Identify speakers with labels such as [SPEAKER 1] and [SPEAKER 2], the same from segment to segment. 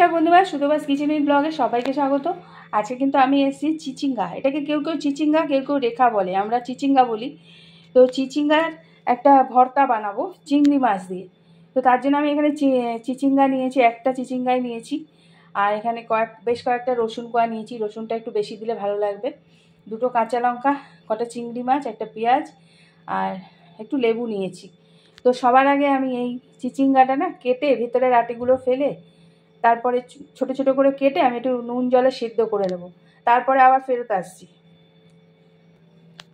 [SPEAKER 1] নমস্কার বন্ধুরা, সুতোবাস kitchen with ব্লগে সবাইকে স্বাগত। আজকে কিন্তু আমি এসেছি চিচিঙ্গা। এটাকে কেউ কেউ চিচিঙ্গা, কেউ কেউ রেখা বলে, আমরা চিচিঙ্গা বলি। তো চিচিঙ্গার একটা ভর্তা বানাবো চিংড়ি মাছ দিয়ে। তো তার জন্য আমি এখানে চিচিঙ্গা নিয়েছি, একটা চিচিঙ্গাই নিয়েছি। আর এখানে বেশ কয়েকটা রসুন কোয়া নিয়েছি, রসুনটা একটু বেশি দিলে ভালো লাগবে। দুটো কাঁচা লঙ্কা, কটা চিংড়ি মাছ, একটা পেঁয়াজ আর একটু লেবু নিয়েছি। তো সবার আগে আমি এই চিচিঙ্গাটা না কেটে ভিতরের আটিগুলো ফেলে তারপরে ছোট ছোট করে কেটে আমি একটু নুন জলে সিদ্ধ করে নেব, তারপরে আবার ফেরত আসছি।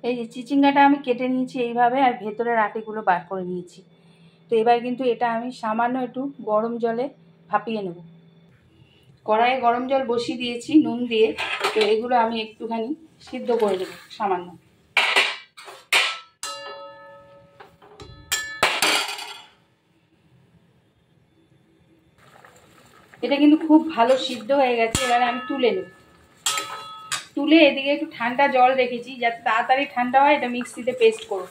[SPEAKER 1] এই যে চিচিঙ্গাটা আমি কেটে নিয়েছি এইভাবে, আর ভেতরের আটিগুলো বার করে নিয়েছি। তো এবার কিন্তু এটা আমি সামান্য একটু গরম জলে ভাপিয়ে নেব। কড়াইয়ে গরম জল বসিয়ে দিয়েছি নুন দিয়ে। তো এগুলো আমি একটুখানি সিদ্ধ করে দেবো সামান্য। এটা কিন্তু খুব ভালো সিদ্ধ হয়ে গেছে। এবার আমি তুলে নেব। তুলে এদিকে একটু ঠান্ডা জল রেখেছি যাতে তাড়াতাড়ি ঠান্ডা হয়, এটা মিক্সিতে পেস্ট করব।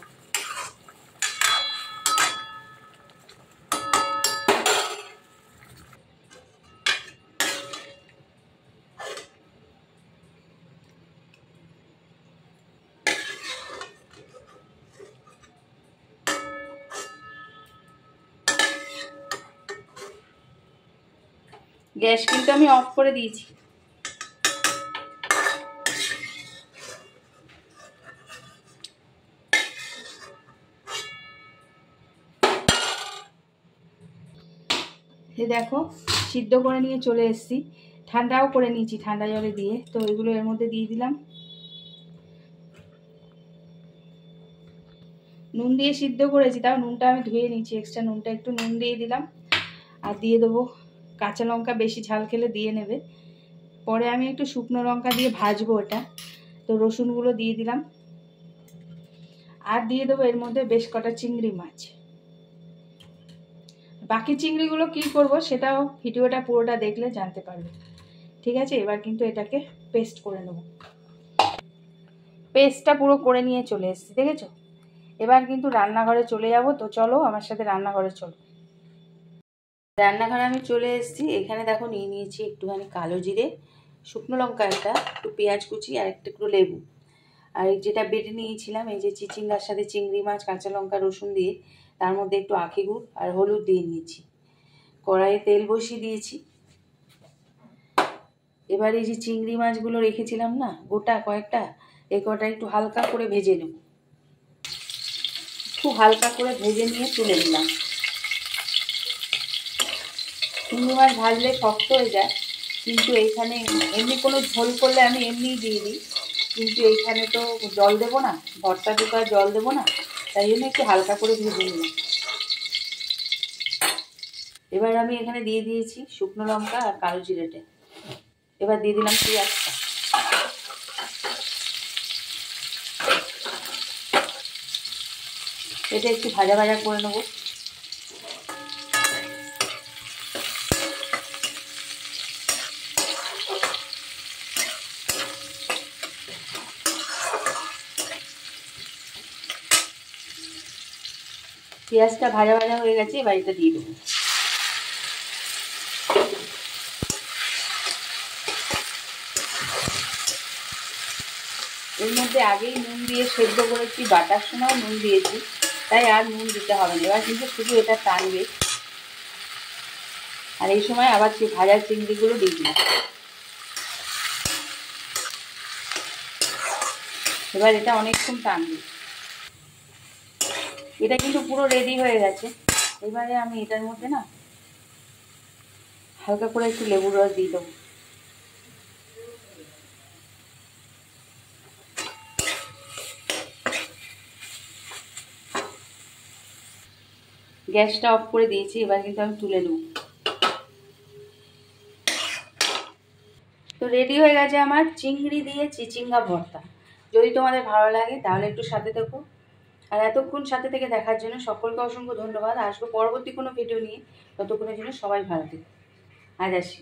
[SPEAKER 1] গ্যাস কিন্তু আমি অফ করে দিয়েছি। দেখো সিদ্ধ করে নিয়ে চলে এসেছি, ঠান্ডাও করে নিয়েছি ঠান্ডা জলে দিয়ে। তো এগুলো এর মধ্যে দিয়ে দিলাম। নুন দিয়ে সিদ্ধ করেছি, তাও নুনটা আমি ধুয়ে নিয়েছি, এক্সট্রা নুনটা একটু নুন দিয়ে দিলাম। আর দিয়ে দেবো কাঁচা লঙ্কা, বেশি ঝাল খেলে দিয়ে নেবে। পরে আমি একটু শুকনো লঙ্কা দিয়ে ভাজবো এটা। তো রসুনগুলো দিয়ে দিলাম। আর দিয়ে দেবো এর মধ্যে বেশ কটা চিংড়ি মাছ। বাকি চিংড়িগুলো কি করব সেটাও ভিডিওটা পুরোটা দেখলে জানতে পারবে। ঠিক আছে, এবার কিন্তু এটাকে পেস্ট করে নেব। পেস্টটা পুরো করে নিয়ে চলে এসেছি, দেখেছো। এবার কিন্তু রান্নাঘরে চলে যাব। তো চলো আমার সাথে রান্নাঘরে চলো। রান্নাঘরে আমি চলে এসেছি। এখানে দেখো নিয়ে নিয়েছি একটুখানি কালো জিরে, শুকনো লঙ্কা একটা, একটু পেঁয়াজ কুচি আর একটু লেবু। আর যেটা বেটে নিয়েছিলাম এই যে চিচিঙ্গার সাথে চিংড়ি মাছ, কাঁচা লঙ্কা, রসুন দিয়ে, তার মধ্যে একটু আখি গুড় আর হলুদ দিয়ে নিয়েছি। কড়াইয়ে তেল বসিয়ে দিয়েছি। এবার এই যে চিংড়ি মাছগুলো রেখেছিলাম না গোটা কয়েকটা, এই কটা একটু হালকা করে ভেজে নেব। খুব হালকা করে ভেজে নিয়ে তুলে নিলাম। চিংড়ি মাছ ভাজলে শক্ত হয়ে যায়, কিন্তু এইখানে এমনি কোনো ঝোল করলে আমি এমনিই দিয়ে দিই, কিন্তু এইখানে তো জল দেবো না, ভর্তা টুকু আর জল দেবো না, তাই জন্য একটু হালকা করে ভেজে নিলাম। এবার আমি এখানে দিয়ে দিয়েছি শুকনো লঙ্কা আর কালো জিরেটা। এবার দিয়ে দিলাম পেঁয়াজটা। এটা একটু ভাজা ভাজা করে নেবো। পেঁয়াজটা ভাজা ভাজা হয়ে গেছে, এবার এটা দিয়ে দেবো। এর মধ্যে আগেই নুন দিয়ে সেদ্ধ করেছি, বাটার সময় নুন দিয়েছি, তাই আর নুন দিতে হবে না। এবার কিন্তু শুধু এটা টানবে। আর এই সময় আবার ভাজা চিংড়িগুলো দিয়ে দিই। এবার এটা অনেকক্ষণ টানবে। এটা কিন্তু পুরো রেডি হয়ে গেছে। এবারে আমি এটার মধ্যে না হালকা করে একটু লেবুর রস দিয়ে দেবো। গ্যাসটা অফ করে দিয়েছি। এবার কিন্তু আমি তুলে নেব। তো রেডি হয়ে গেছে আমার চিংড়ি দিয়ে চিচিঙ্গা ভর্তা। যদি তোমাদের ভালো লাগে তাহলে একটু সাথে দেখো। আর এতক্ষণ সাথে থেকে দেখার জন্য সকলকে অসংখ্য ধন্যবাদ। আসবো পরবর্তী কোনো ভিডিও নিয়ে, ততক্ষণের জন্য সবাই ভালো থেকো। আজ আসি।